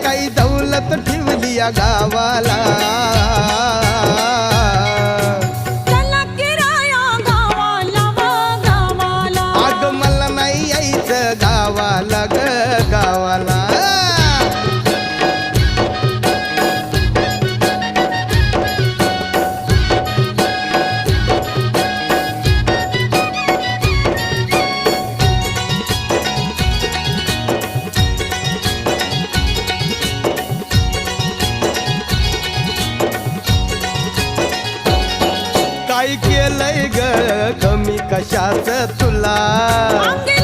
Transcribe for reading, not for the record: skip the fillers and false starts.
काही दौलत ठेवली या गावाला. चला किराया गावाला व गावाला. अग मला नाही यायचं गावाला ग गावाला. काय केलंय ग कमी कशाच तुला. अंगी